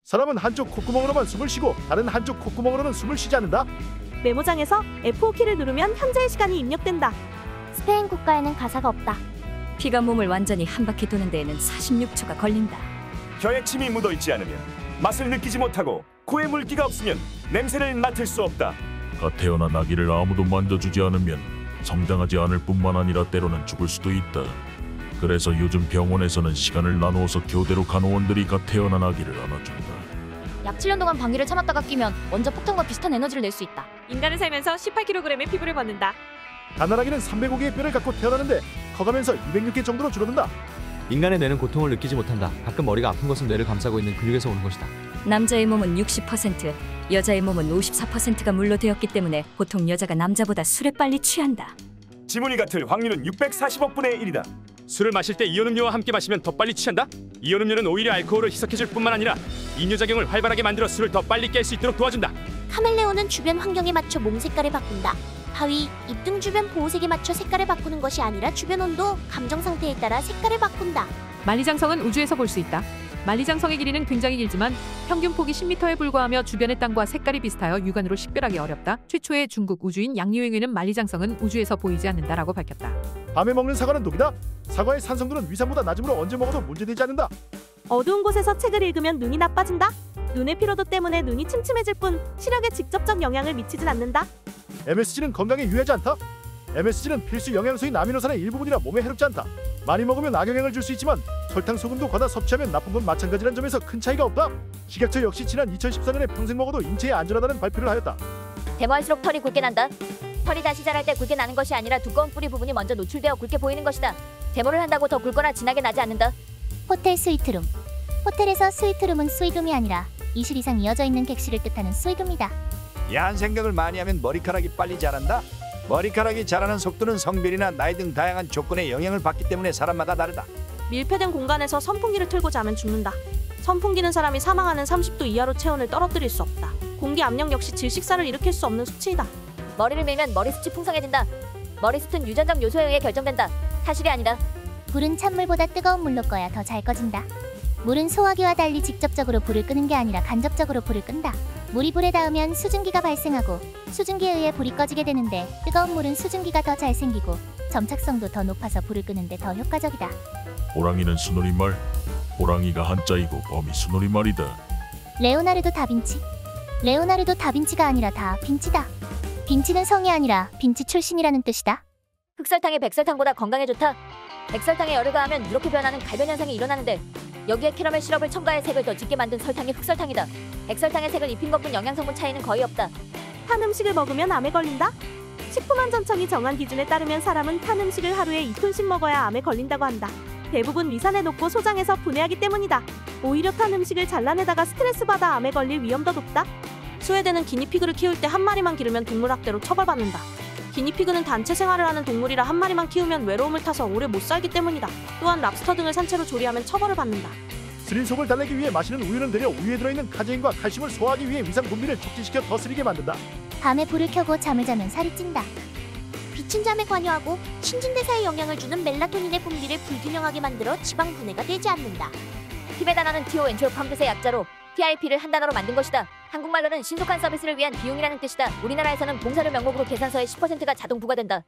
사람은 한쪽 콧구멍으로만 숨을 쉬고 다른 한쪽 콧구멍으로는 숨을 쉬지 않는다. 메모장에서 F5키를 누르면 현재의 시간이 입력된다. 스페인 국가에는 가사가 없다. 피가 몸을 완전히 한 바퀴 도는 데에는 46초가 걸린다. 혀에 침이 묻어있지 않으면 맛을 느끼지 못하고 코에 물기가 없으면 냄새를 맡을 수 없다. 갓 태어난 아기를 아무도 만져주지 않으면 성장하지 않을 뿐만 아니라 때로는 죽을 수도 있다. 그래서 요즘 병원에서는 시간을 나누어서 교대로 간호원들이 갓 태어난 아기를 안아준다. 약 7년 동안 방귀를 참았다가 끼면 원자 폭탄과 비슷한 에너지를 낼 수 있다. 인간은 살면서 18kg의 피부를 벗는다. 가나라기는 305개의 뼈를 갖고 태어나는데 커가면서 206개 정도로 줄어든다. 인간의 뇌는 고통을 느끼지 못한다. 가끔 머리가 아픈 것은 뇌를 감싸고 있는 근육에서 오는 것이다. 남자의 몸은 60%, 여자의 몸은 54%가 물로 되었기 때문에 보통 여자가 남자보다 술에 빨리 취한다. 지문이 같을 확률은 640억 분의 1이다. 술을 마실 때 이온음료와 함께 마시면 더 빨리 취한다? 이온음료는 오히려 알코올을 희석해줄 뿐만 아니라 이뇨작용을 활발하게 만들어 술을 더 빨리 깰 수 있도록 도와준다. 카멜레온은 주변 환경에 맞춰 몸 색깔을 바꾼다. 바위, 입등 주변 보호색에 맞춰 색깔을 바꾸는 것이 아니라 주변 온도, 감정 상태에 따라 색깔을 바꾼다. 만리장성은 우주에서 볼 수 있다. 만리장성의 길이는 굉장히 길지만 평균 폭이 10m에 불과하며 주변의 땅과 색깔이 비슷하여 육안으로 식별하기 어렵다. 최초의 중국 우주인 양유잉은 만리장성은 우주에서 보이지 않는다라고 밝혔다. 밤에 먹는 사과는 독이다. 사과의 산성도는 위산보다 낮으므로 언제 먹어도 문제되지 않는다. 어두운 곳에서 책을 읽으면 눈이 나빠진다. 눈의 피로도 때문에 눈이 침침해질 뿐 시력에 직접적 영향을 미치진 않는다. MSG는 건강에 유해하지 않다. MSG는 필수 영양소인 아미노산의 일부분이라 몸에 해롭지 않다. 많이 먹으면 악영향을 줄 수 있지만 설탕, 소금도 과다 섭취하면 나쁜 건 마찬가지란 점에서 큰 차이가 없다. 식약처 역시 지난 2014년에 평생 먹어도 인체에 안전하다는 발표를 하였다. 대모할수록 털이 굵게 난다. 털이 다시 자랄 때 굵게 나는 것이 아니라 두꺼운 뿌리 부분이 먼저 노출되어 굵게 보이는 것이다. 데모를 한다고 더 굵거나 진하게 나지 않는다. 호텔 스위트룸. 호텔에서 스위트룸은 스위룸이 아니라 2실 이상 이어져 있는 객실을 뜻하는 스위룸이다. 야한 생각을 많이 하면 머리카락이 빨리 자란다. 머리카락이 자라는 속도는 성별이나 나이 등 다양한 조건에 영향을 받기 때문에 사람마다 다르다. 밀폐된 공간에서 선풍기를 틀고 자면 죽는다. 선풍기는 사람이 사망하는 30도 이하로 체온을 떨어뜨릴 수 없다. 공기 압력 역시 질식사를 일으킬 수 없는 수치이다. 머리를 밀면 머리숱이 풍성해진다. 머리숱은 유전적 요소에 의해 결정된다. 사실이 아니다. 불은 찬물보다 뜨거운 물로 꺼야 더 잘 꺼진다. 물은 소화기와 달리 직접적으로 불을 끄는 게 아니라 간접적으로 불을 끈다. 물이 불에 닿으면 수증기가 발생하고 수증기에 의해 불이 꺼지게 되는데 뜨거운 물은 수증기가 더 잘 생기고 점착성도 더 높아서 불을 끄는데 더 효과적이다. 호랑이는 수놀이말, 호랑이가 한자이고 범이 수놀이말이다. 레오나르도 다빈치. 레오나르도 다빈치가 아니라 다 빈치다. 빈치는 성이 아니라 빈치 출신이라는 뜻이다. 흑설탕이 백설탕보다 건강에 좋다. 백설탕에 열을 가하면 이렇게 변하는 갈변 현상이 일어나는데 여기에 캐러멜 시럽을 첨가해 색을 더 짙게 만든 설탕이 흑설탕이다. 백설탕에 색을 입힌 것뿐 영양성분 차이는 거의 없다. 탄 음식을 먹으면 암에 걸린다. 식품안전청이 정한 기준에 따르면 사람은 탄 음식을 하루에 2톤씩 먹어야 암에 걸린다고 한다. 대부분 위산에 녹고 소장에서 분해하기 때문이다. 오히려 탄 음식을 잘라내다가 스트레스 받아 암에 걸릴 위험도 높다. 스웨덴은 기니피그를 키울 때 한 마리만 기르면 동물학대로 처벌받는다. 기니피그는 단체 생활을 하는 동물이라 한 마리만 키우면 외로움을 타서 오래 못 살기 때문이다. 또한 랍스터 등을 산채로 조리하면 처벌을 받는다. 쓰린 속을 달래기 위해 마시는 우유는 되려 우유에 들어있는 카제인과 칼슘을 소화하기 위해 위산 분비를 촉진시켜 더 쓰리게 만든다. 밤에 불을 켜고 잠을 자면 살이 찐다. 빛은 잠에 관여하고 신진대사에 영향을 주는 멜라토닌의 분비를 불균형하게 만들어 지방 분해가 되지 않는다. 티베다나는 티오엔초팜 뜻의 약자로 TIP를 한 단어로 만든 것이다. 한국말로는 신속한 서비스를 위한 비용이라는 뜻이다. 우리나라에서는 봉사료 명목으로 계산서의 10%가 자동 부과된다.